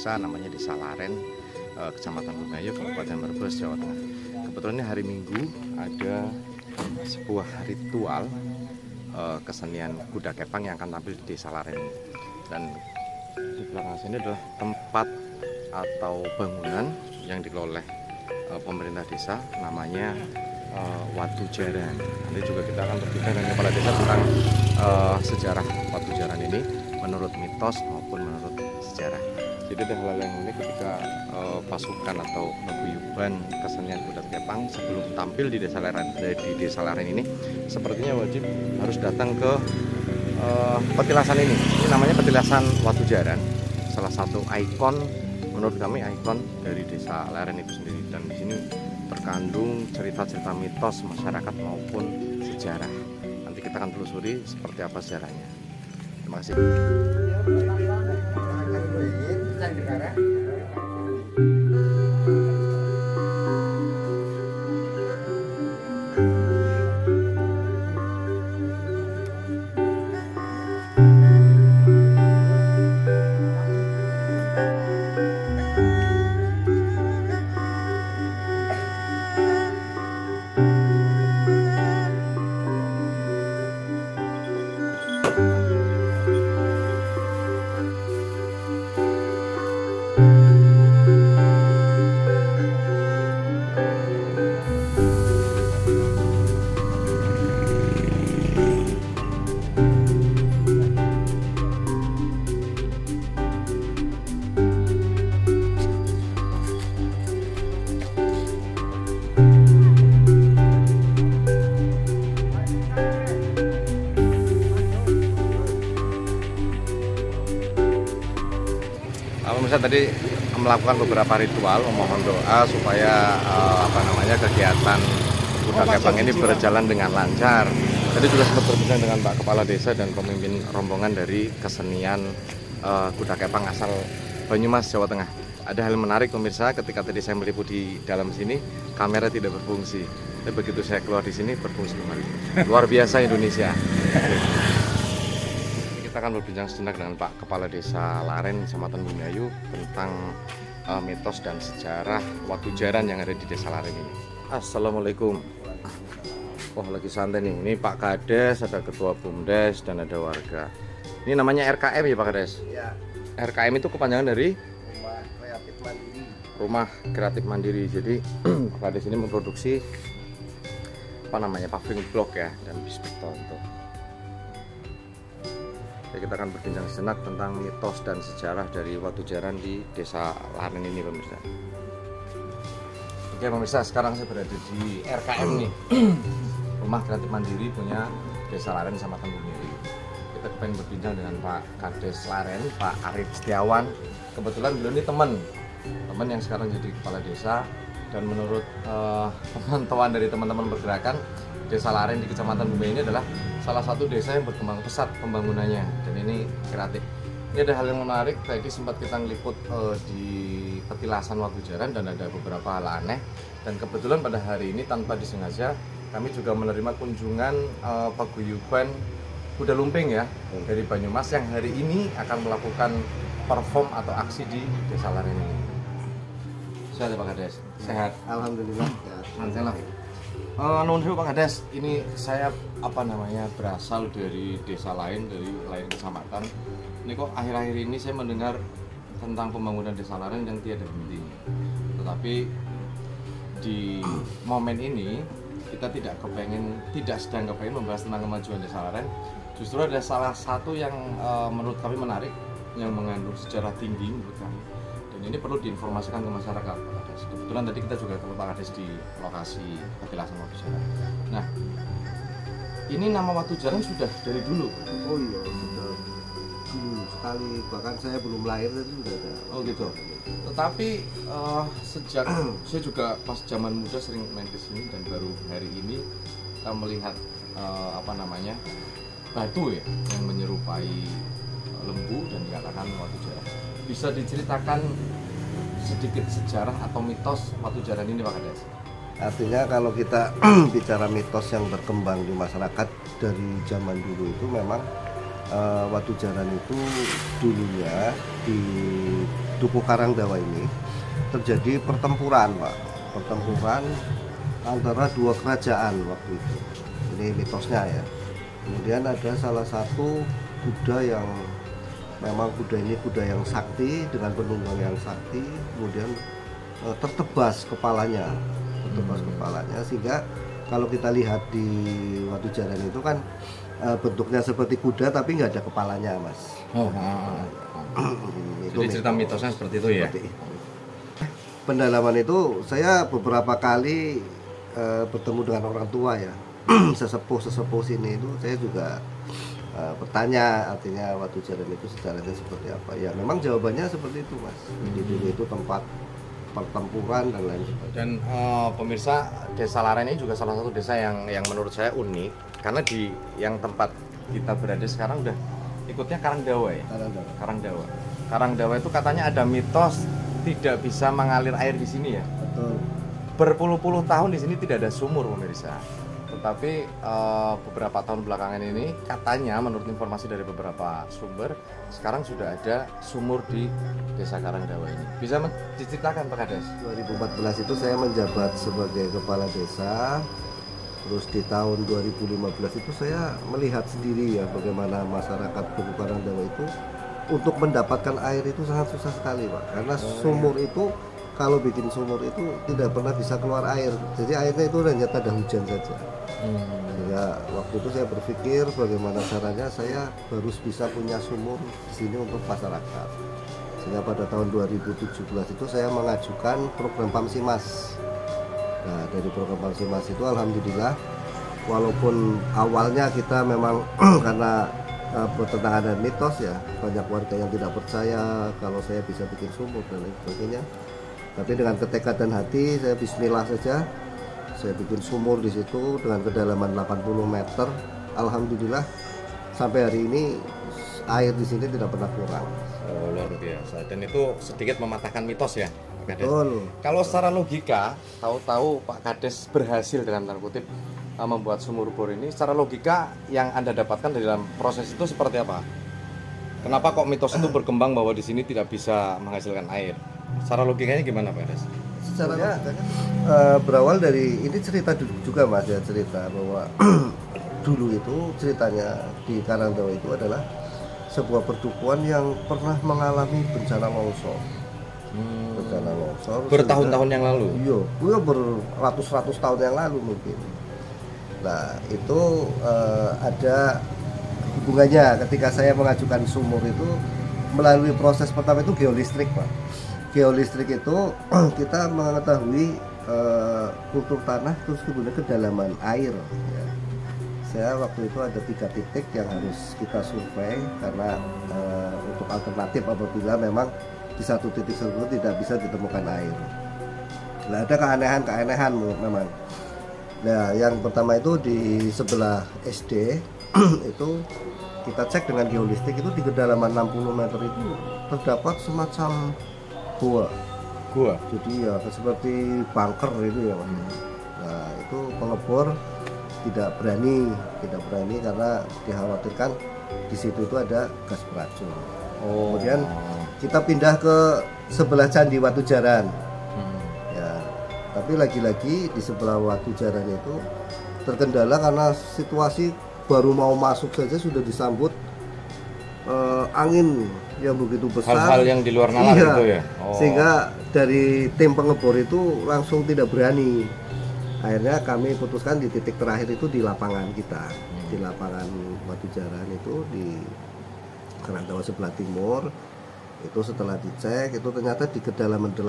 desa namanya Desa Laren, Kecamatan Bumayu, Kabupaten Brebes, Jawa Tengah. Kebetulan ini hari Minggu ada sebuah ritual kesenian kuda kepang yang akan tampil di Desa Laren ini. Dan di belakang sini adalah tempat atau bangunan yang dikelola oleh pemerintah desa, namanya Watu Jaran. Nanti juga kita akan berbincang dengan kepala desa tentang sejarah Watu Jaran ini menurut mitos maupun menurut sejarah. Jadi ada hal-hal yang unik ketika pasukan atau paguyuban kesenian kuda kepang sebelum tampil di Desa Laren ini sepertinya wajib harus datang ke petilasan ini. Ini namanya petilasan Watu Jaran, salah satu ikon, menurut kami ikon dari Desa Laren itu sendiri. Dan di sini terkandung cerita-cerita mitos masyarakat maupun sejarah. Nanti kita akan telusuri seperti apa sejarahnya. Terima kasih. Pemirsa tadi melakukan beberapa ritual memohon doa supaya kegiatan kuda kepang ini berjalan dengan lancar. Tadi juga sempat berbincang dengan Pak Kepala Desa dan pemimpin rombongan dari kesenian kuda kepang asal Banyumas, Jawa Tengah. Ada hal menarik pemirsa, ketika tadi saya meliput di dalam sini kamera tidak berfungsi. Tapi begitu saya keluar di sini berfungsi kembali. Luar biasa Indonesia. Kita akan berbincang sejenak dengan Pak Kepala Desa Laren, Kecamatan Bumayu tentang mitos dan sejarah Watu Jaran yang ada di Desa Laren ini. Assalamualaikum. Wah, lagi santai nih. Ini Pak Kades, ada Ketua Bumdes dan ada warga. Ini namanya RKM ya Pak Kades? Iya. RKM itu kepanjangan dari Rumah Kreatif Mandiri. Rumah Kreatif Mandiri. Jadi Pak Kades ini memproduksi paving block ya dan bis beton tuh. Kita akan berbincang sejenak tentang mitos dan sejarah dari Watu Jaran di Desa Laren ini pemirsa. Oke pemirsa, sekarang saya berada di RKM nih, Rumah Kreatif Mandiri punya Desa Laren sama Bumayu. Kita pengen berbincang dengan Pak Kades Laren, Pak Arif Setiawan. Kebetulan beliau ini teman yang sekarang jadi kepala desa, dan menurut pemantauan dari teman-teman bergerakan, Desa Laren di Kecamatan Bumayu ini adalah salah satu desa yang berkembang pesat pembangunannya, dan ini kreatif. Ini ada hal yang menarik, tadi sempat kita ngeliput di petilasan Watu Jaran dan ada beberapa hal aneh. Dan kebetulan pada hari ini tanpa disengaja kami juga menerima kunjungan paguyuban kuda lumping ya dari Banyumas yang hari ini akan melakukan perform atau aksi di Desa Laren ini. Sehat ya Pak Kades? Sehat. Alhamdulillah. Alhamdulillah. Nuhun sewu Pak Kades, ini saya berasal dari desa lain, dari lain kecamatan. Ini kok akhir-akhir ini saya mendengar tentang pembangunan Desa Laren yang tiada henti. Tetapi di momen ini kita tidak sedang kepengen membahas tentang kemajuan Desa Laren. Justru ada salah satu yang menurut kami menarik, yang mengandung sejarah tinggi menurut kami. Dan ini perlu diinformasikan ke masyarakat Pak Kades. Kebetulan tadi kita juga ketemu Pak Kades di lokasi petilasan Watu Jaran. Nah, ini nama Watu Jaran sudah dari dulu? Oh iya, sudah dulu sekali, bahkan saya belum lahir tadi sudah ada. Oh gitu. Tetapi sejak saya juga pas zaman muda sering main ke sini, dan baru hari ini kita melihat batu ya yang menyerupai lembu dan dikatakan Watu Jaran. Bisa diceritakan sedikit sejarah atau mitos Watu Jaran ini Pak Kades? Artinya kalau kita bicara mitos yang berkembang di masyarakat dari zaman dulu itu memang Watu Jaran itu dulunya Dukuh Karangdawa ini terjadi pertempuran, Pak. Pertempuran antara dua kerajaan waktu itu. Ini mitosnya ya. Kemudian ada salah satu kuda yang memang kuda ini kuda yang sakti dengan penunggang yang sakti, kemudian tertebas kepalanya, sehingga kalau kita lihat di Watu Jaran itu kan bentuknya seperti kuda tapi nggak ada kepalanya, Mas. Jadi cerita mitosnya seperti itu ya. Pendalaman itu saya beberapa kali bertemu dengan orang tua ya, sesepuh sini itu saya juga bertanya artinya Watu Jaran itu sejarahnya seperti apa. Ya memang jawabannya seperti itu, Mas. Jadi dulu itu tempat pertempuran dan lain sebagainya. Dan pemirsa, Desa Laren ini juga salah satu desa yang menurut saya unik karena di yang tempat kita berada sekarang udah ikutnya Karangdawa ya. Karangdawa itu katanya ada mitos tidak bisa mengalir air di sini ya. Betul. Berpuluh-puluh tahun di sini tidak ada sumur, pemirsa. Tetapi beberapa tahun belakangan ini katanya menurut informasi dari beberapa sumber sekarang sudah ada sumur di Desa Karangdawa ini. Bisa diceritakan Pak Kades? 2014 itu saya menjabat sebagai kepala desa. Terus di tahun 2015 itu saya melihat sendiri ya bagaimana masyarakat Dukuh Karangdawa itu untuk mendapatkan air itu sangat susah sekali, Pak. Karena sumur itu kalau bikin sumur itu tidak pernah bisa keluar air. Jadi airnya itu hanya tanda hujan saja. Ya waktu itu saya berpikir bagaimana caranya saya harus bisa punya sumur di sini untuk masyarakat. Sehingga pada tahun 2017 itu saya mengajukan program Pamsimas. Nah dari program Pamsimas itu alhamdulillah walaupun awalnya kita memang karena bertentangan dengan mitos ya, banyak warga yang tidak percaya kalau saya bisa bikin sumur dan lain sebagainya. Tapi dengan ketekatan hati saya bismillah saja, saya bikin sumur di situ dengan kedalaman 80 meter. Alhamdulillah sampai hari ini air di sini tidak pernah kurang. Oh, luar biasa. Dan itu sedikit mematahkan mitos ya, Pak Kades. Betul. Kalau secara logika, tahu-tahu Pak Kades berhasil dalam tanda kutip membuat sumur bor ini. Secara logika yang Anda dapatkan dalam proses itu seperti apa? Kenapa kok mitos itu berkembang bahwa di sini tidak bisa menghasilkan air? Secara logikanya gimana Pak Kades? Secara logikanya berawal dari ini cerita juga, Mas, ya, cerita bahwa dulu itu ceritanya di Karangdawa itu adalah sebuah perdukuhan yang pernah mengalami bencana longsor. Bencana longsor bertahun-tahun yang lalu. Iya, beratus-ratus tahun yang lalu mungkin. Nah, itu ada hubungannya ketika saya mengajukan sumur itu melalui proses pertama itu geolistrik, Pak. Geolistrik itu kita mengetahui kultur tanah terus kemudian kedalaman air ya. Saya waktu itu ada 3 titik yang harus kita survei karena untuk alternatif apabila memang di satu titik tersebut tidak bisa ditemukan air. Nah, ada keanehan memang. Nah, yang pertama itu di sebelah SD itu kita cek dengan geolistrik itu di kedalaman 60 meter itu terdapat semacam gua. Jadi ya seperti bunker itu ya, Mas. Nah, itu pengebor tidak berani karena dikhawatirkan di situ itu ada gas beracun. Kemudian kita pindah ke sebelah Candi Watu Jaran. Ya, tapi lagi-lagi di sebelah Watu Jaran itu terkendala karena situasi baru mau masuk saja sudah disambut angin yang begitu besar. Hal-hal yang di luar nalar itu ya. Sehingga dari tim pengebor itu langsung tidak berani. Akhirnya kami putuskan di titik terakhir itu di lapangan kita, di lapangan Watu Jaran itu di Karangdawa sebelah timur. Itu setelah dicek itu ternyata di kedalaman 80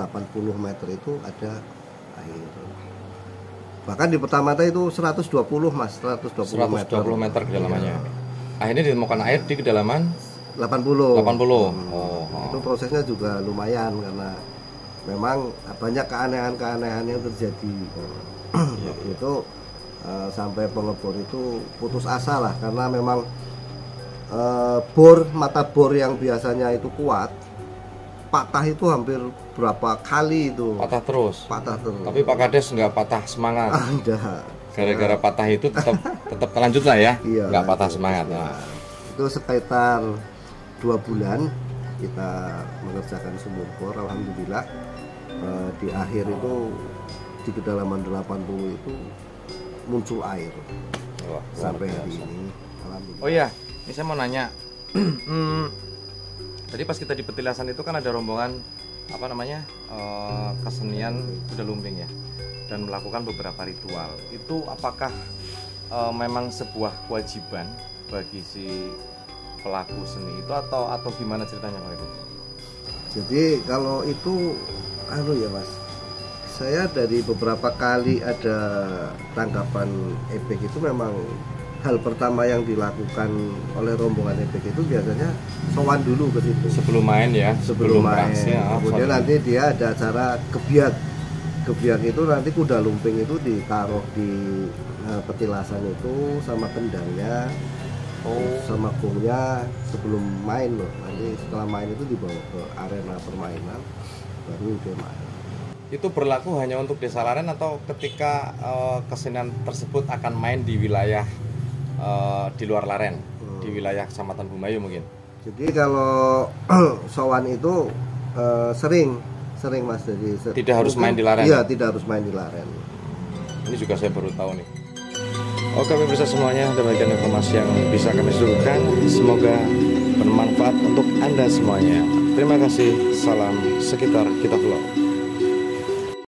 meter itu ada air. Bahkan di pertama itu 120, Mas, 120 meter kedalamannya. Akhirnya ditemukan air di kedalaman 80. Itu prosesnya juga lumayan karena memang banyak keanehan yang terjadi. Itu sampai pengebor itu putus asa lah karena memang mata bor yang biasanya itu kuat patah itu hampir berapa kali itu patah terus. Tapi Pak Kades nggak patah semangat. Gara-gara patah itu tetap lanjut lah ya. Iya, nggak patah semangat. Itu sekitar 2 bulan kita mengerjakan sumur bor. Alhamdulillah di akhir itu di kedalaman 80 itu muncul air. Wah, sampai hari ini. Alhamdulillah. Oh iya, ini saya mau nanya. Tadi pas kita di petilasan itu kan ada rombongan apa namanya kesenian kuda lumping ya, dan melakukan beberapa ritual. Itu apakah memang sebuah kewajiban bagi si pelaku seni itu atau gimana ceritanya Pak Ibu? Jadi kalau itu ya Mas, saya dari beberapa kali ada tanggapan ebek itu memang hal pertama yang dilakukan oleh rombongan ebek itu biasanya sowan dulu ke situ sebelum main ya, sebelum main. Ya, Kemudian nanti dia ada acara gebiak. Gebiak itu nanti kuda lumping itu ditaruh di petilasan itu sama kendangnya, sama gongnya sebelum main loh. Nanti setelah main itu dibawa ke arena permainan baru dia main. Itu berlaku hanya untuk Desa Laren atau ketika kesenian tersebut akan main di wilayah di luar Laren, di wilayah Kecamatan Bumayu mungkin? Jadi kalau sowan itu sering Mas, jadi tidak harus main di Laren. Iya, tidak harus main di Laren. Ini juga saya baru tahu nih. Oke pemirsa semuanya, demikian informasi yang bisa kami suguhkan. Semoga bermanfaat untuk Anda semuanya. Terima kasih. Salam sekitar kita vlog.